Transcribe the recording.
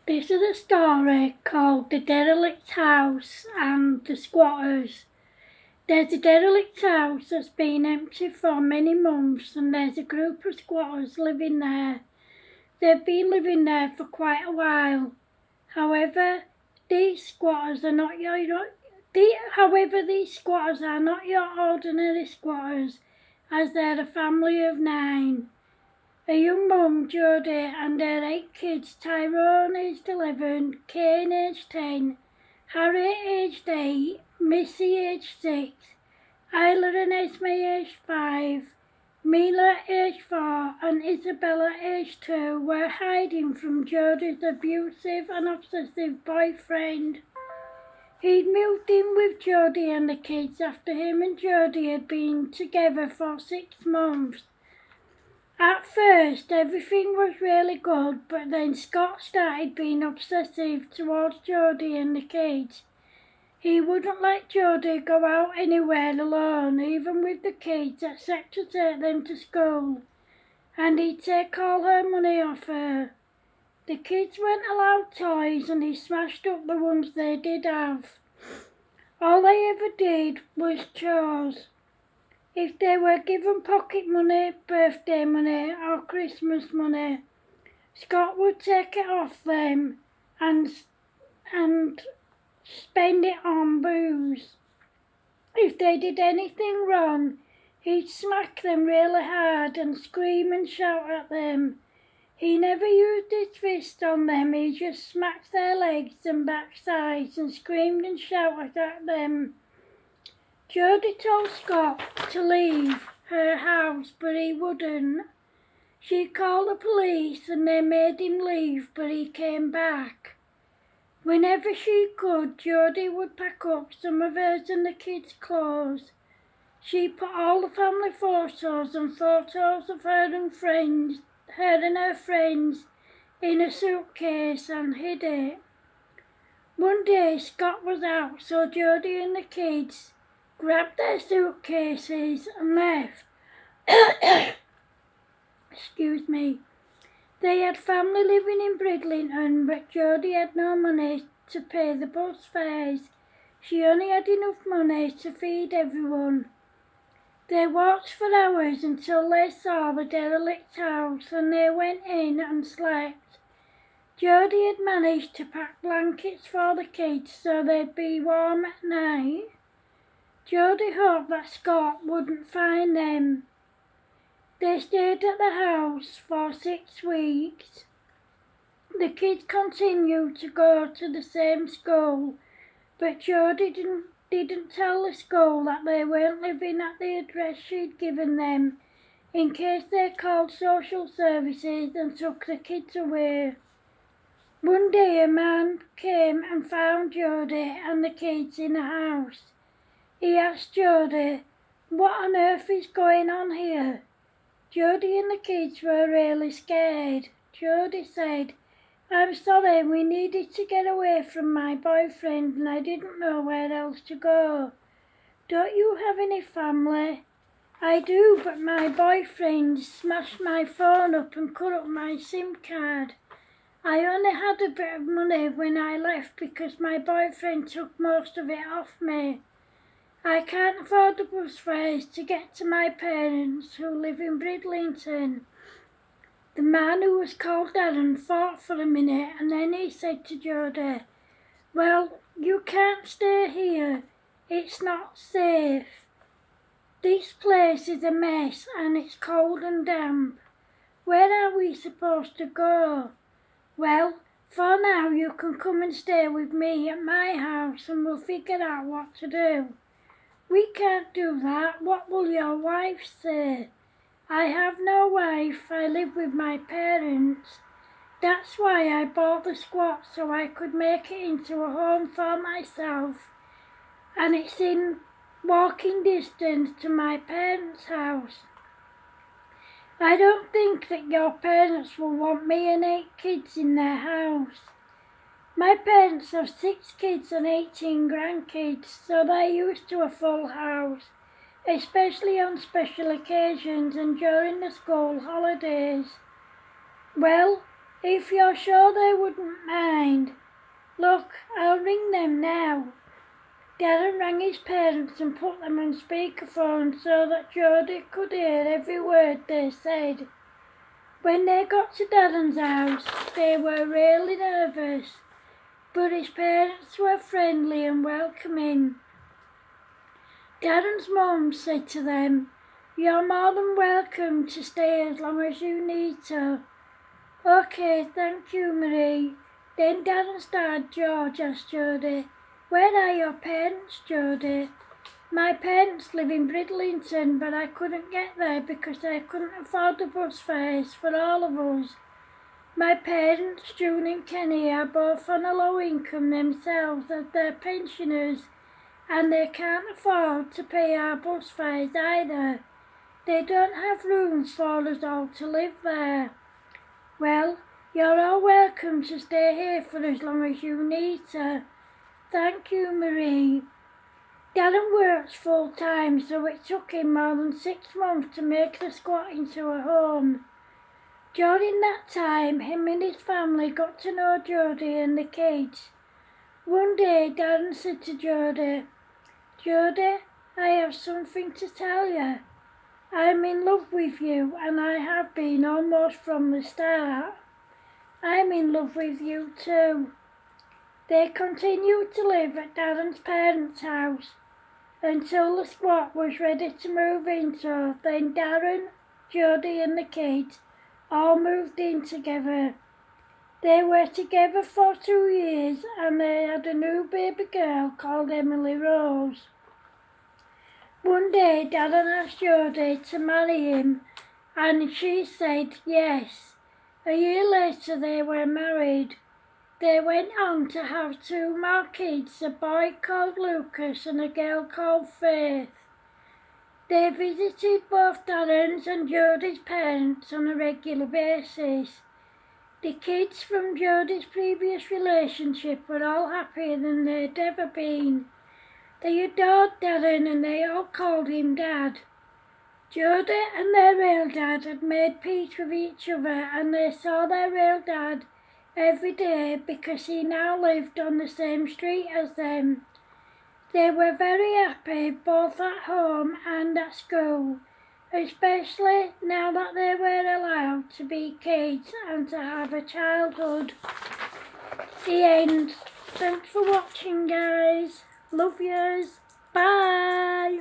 This is a story called The Derelict House and the Squatters. There's a derelict house that's been empty for many months, and there's a group of squatters living there. They've been living there for quite a while. However, these squatters are not your ordinary squatters, as they're a family of 9. A young mum, Jodie, and her 8 kids, Tyrone aged 11, Kane aged 10, Harry aged 8, Missy aged 6, Isla and Esme aged 5, Mila aged 4, and Isabella aged 2 were hiding from Jodie's abusive and obsessive boyfriend. He'd moved in with Jodie and the kids after him and Jodie had been together for 6 months. At first, everything was really good, but then Scott started being obsessive towards Jodie and the kids. He wouldn't let Jodie go out anywhere alone, even with the kids, except to take them to school, and he'd take all her money off her. The kids weren't allowed toys, and he smashed up the ones they did have. All they ever did was chores. If they were given pocket money, birthday money or Christmas money, Scott would take it off them and spend it on booze. If they did anything wrong, he'd smack them really hard and scream and shout at them. He never used his fist on them, he just smacked their legs and backsides and screamed and shouted at them. Jodie told Scott to leave her house, but he wouldn't. She called the police and they made him leave, but he came back. Whenever she could, Jodie would pack up some of hers and the kids' clothes. She put all the family photos and photos of her and her friends, in a suitcase and hid it. One day Scott was out, so Jodie and the kids grabbed their suitcases and left. Excuse me. They had family living in Bridlington, but Jodie had no money to pay the bus fares. She only had enough money to feed everyone. They walked for hours until they saw the derelict house, and they went in and slept. Jodie had managed to pack blankets for the kids so they'd be warm at night. Jodie hoped that Scott wouldn't find them. They stayed at the house for 6 weeks. The kids continued to go to the same school, but Jodie didn't tell the school that they weren't living at the address she'd given them, in case they called social services and took the kids away. One day a man came and found Jodie and the kids in the house. He asked Jodie, "What on earth is going on here?" Jodie and the kids were really scared. Jodie said, "I'm sorry, we needed to get away from my boyfriend and I didn't know where else to go." "Don't you have any family?" "I do, but my boyfriend smashed my phone up and cut up my SIM card. I only had a bit of money when I left because my boyfriend took most of it off me. I can't afford the bus fares to get to my parents who live in Bridlington." The man, who was called Darren, thought for a minute and then he said to Jodie, "Well, you can't stay here. It's not safe. This place is a mess and it's cold and damp. Where are we supposed to go?" "Well, for now you can come and stay with me at my house and we'll figure out what to do." "We can't do that. What will your wife say?" "I have no wife. I live with my parents. That's why I bought the squat, so I could make it into a home for myself. And it's in walking distance to my parents' house." "I don't think that your parents will want me and 8 kids in their house. My parents have 6 kids and 18 grandkids, so they're used to a full house, especially on special occasions and during the school holidays." "Well, If you're sure they wouldn't mind. Look, I'll ring them now. Darren rang his parents and put them on speakerphone so that Jodie could hear every word they said. When they got to Darren's house, they were really nervous, but his parents were friendly and welcoming. Darren's mum said to them, "You're more than welcome to stay as long as you need to." "Okay, thank you, Marie." Then Darren's dad, George, asked Jodie, "Where are your parents, Jodie?" "My parents live in Bridlington, but I couldn't get there because I couldn't afford the bus fares for all of us. My parents, June and Kenny, are both on a low income themselves as they're pensioners, and they can't afford to pay our bus fares either. They don't have rooms for us all to live there." "Well, you're all welcome to stay here for as long as you need to." "Thank you, Marie." Darren works full time, so it took him more than 6 months to make the squat into a home. During that time, him and his family got to know Jodie and the kids. One day, Darren said to Jodie, "Jodie, I have something to tell you. I'm in love with you, and I have been almost from the start. I'm in love with you too." They continued to live at Darren's parents' house until the squat was ready to move into. Then Darren, Jodie and the kids all moved in together. They were together for 2 years and they had a new baby girl called Emily Rose. One day Darren asked Jodie to marry him and she said yes. A year later they were married. They went on to have 2 more kids, a boy called Lucas and a girl called Faith. They visited both Darren's and Jodie's parents on a regular basis. The kids from Jodie's previous relationship were all happier than they'd ever been. They adored Darren and they all called him Dad. Jodie and their real dad had made peace with each other and they saw their real dad every day because he now lived on the same street as them. They were very happy both at home and at school, especially now that they were allowed to be kids and to have a childhood. The end. Thanks for watching, guys. Love yous. Bye.